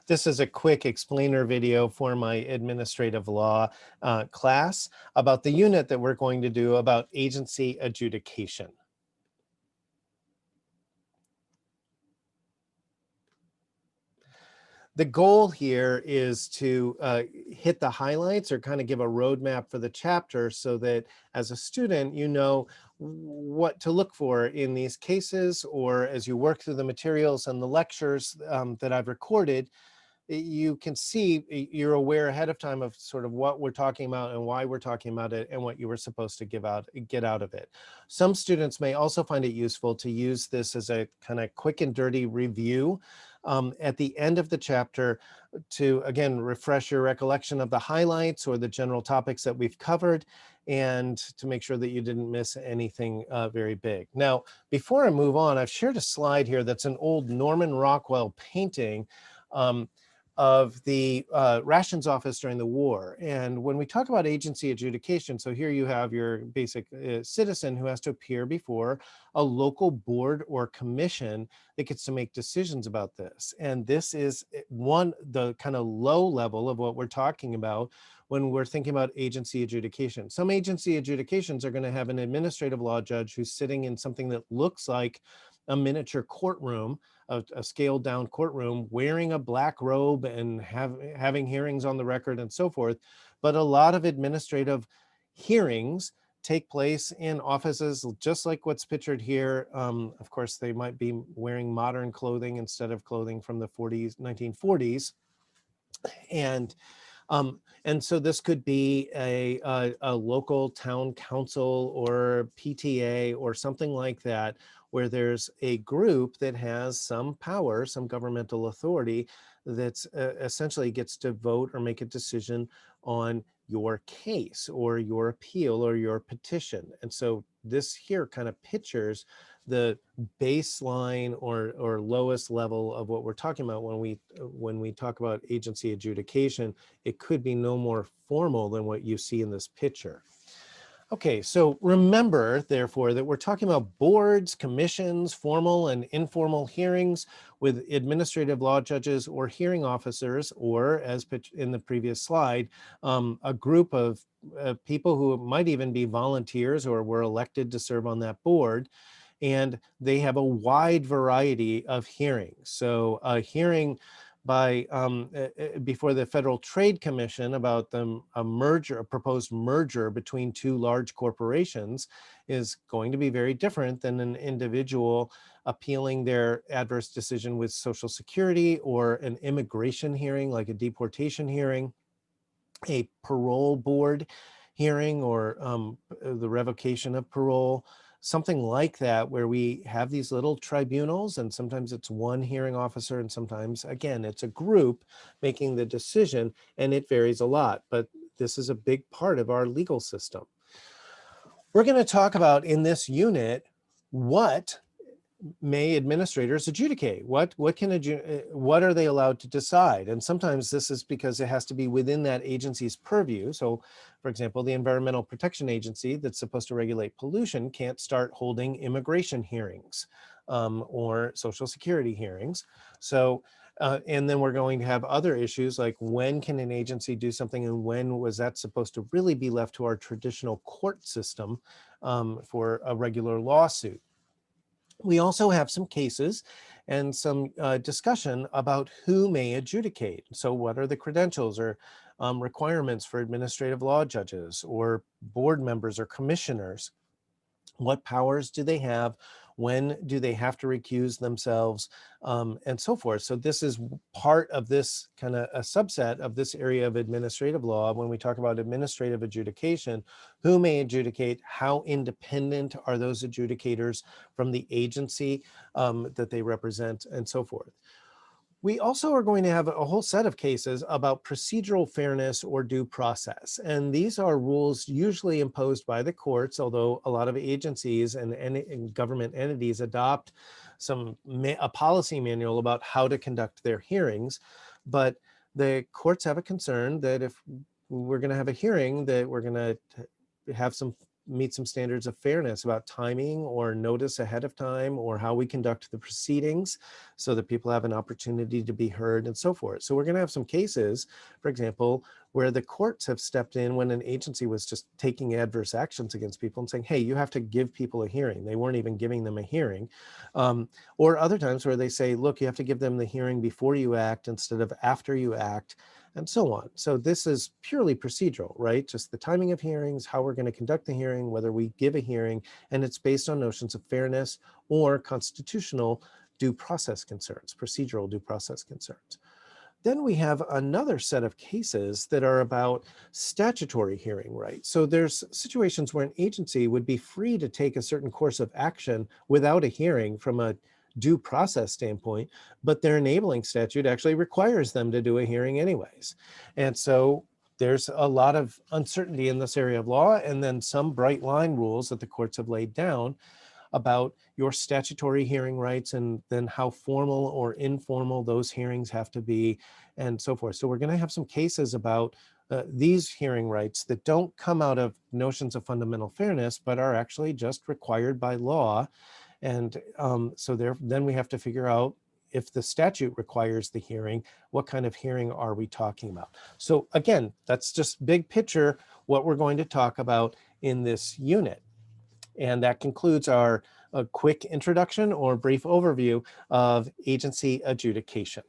This is a quick explainer video for my administrative law class about the unit that we're going to do about agency adjudication. The goal here is to hit the highlights or kind of give a roadmap for the chapter so that as a student, you know what to look for in these cases, or as you work through the materials and the lectures that I've recorded, you can see, you're aware ahead of time of sort of what we're talking about and why we're talking about it and what you were supposed to get out of it. Some students may also find it useful to use this as a kind of quick and dirty review at the end of the chapter to, again, refresh your recollection of the highlights or the general topics that we've covered, and to make sure that you didn't miss anything very big. Now, before I move on, I've shared a slide here that's an old Norman Rockwell painting of the rations office during the war. And when we talk about agency adjudication, so here you have your basic citizen who has to appear before a local board or commission that gets to make decisions about this. And this is the kind of low level of what we're talking about when we're thinking about agency adjudication. Some agency adjudications are going to have an administrative law judge who's sitting in something that looks like a miniature courtroom, a scaled down courtroom, wearing a black robe and having hearings on the record and so forth. But a lot of administrative hearings take place in offices just like what's pictured here. Of course, they might be wearing modern clothing instead of clothing from the 1940s. And so this could be a local town council or PTA or something like that, where there's a group that has some power, some governmental authority that's essentially gets to vote or make a decision on your case or your appeal or your petition. And so this here kind of pictures the baseline or lowest level of what we're talking about when we talk about agency adjudication. It could be no more formal than what you see in this picture. Okay, so remember, therefore, that we're talking about boards, commissions, formal and informal hearings with administrative law judges or hearing officers, or as in the previous slide, a group of people who might even be volunteers or were elected to serve on that board. And they have a wide variety of hearings. So a hearing before the Federal Trade Commission about a proposed merger between two large corporations is going to be very different than an individual appealing their adverse decision with Social Security, or an immigration hearing like a deportation hearing, a parole board hearing, or the revocation of parole, something like that, where we have these little tribunals, and sometimes it's one hearing officer, and sometimes, again, it's a group making the decision, and it varies a lot, but this is a big part of our legal system. We're going to talk about in this unit, what may administrators adjudicate? What are they allowed to decide? And sometimes this is because it has to be within that agency's purview. So, for example, the Environmental Protection Agency that's supposed to regulate pollution can't start holding immigration hearings or Social Security hearings. So, and then we're going to have other issues like, when can an agency do something, and when was that supposed to really be left to our traditional court system for a regular lawsuit? We also have some cases and some discussion about who may adjudicate. So what are the credentials or requirements for administrative law judges or board members or commissioners? What powers do they have? When do they have to recuse themselves, and so forth? So this is part of this kind of a subset of this area of administrative law. When we talk about administrative adjudication, who may adjudicate, how independent are those adjudicators from the agency that they represent, and so forth. We also are going to have a whole set of cases about procedural fairness or due process. And these are rules usually imposed by the courts, although a lot of agencies and government entities adopt a policy manual about how to conduct their hearings. But the courts have a concern that if we're going to have a hearing, that we're going to have some meet some standards of fairness about timing or notice ahead of time, or how we conduct the proceedings so that people have an opportunity to be heard and so forth. So we're going to have some cases, for example, where the courts have stepped in when an agency was just taking adverse actions against people and saying, hey, you have to give people a hearing. They weren't even giving them a hearing. Or other times where they say, look, you have to give them the hearing before you act instead of after you act, and so on. So this is purely procedural, right? Just the timing of hearings, how we're going to conduct the hearing, whether we give a hearing, and it's based on notions of fairness or constitutional due process concerns, procedural due process concerns. Then we have another set of cases that are about statutory hearing rights. So there's situations where an agency would be free to take a certain course of action without a hearing from a due process standpoint, but their enabling statute actually requires them to do a hearing anyways. And so there's a lot of uncertainty in this area of law, and then some bright line rules that the courts have laid down about your statutory hearing rights, and then how formal or informal those hearings have to be, and so forth. So we're going to have some cases about these hearing rights that don't come out of notions of fundamental fairness, but are actually just required by law. And then we have to figure out, if the statute requires the hearing, what kind of hearing are we talking about? So again, that's just big picture what we're going to talk about in this unit. And that concludes our quick introduction or brief overview of agency adjudication.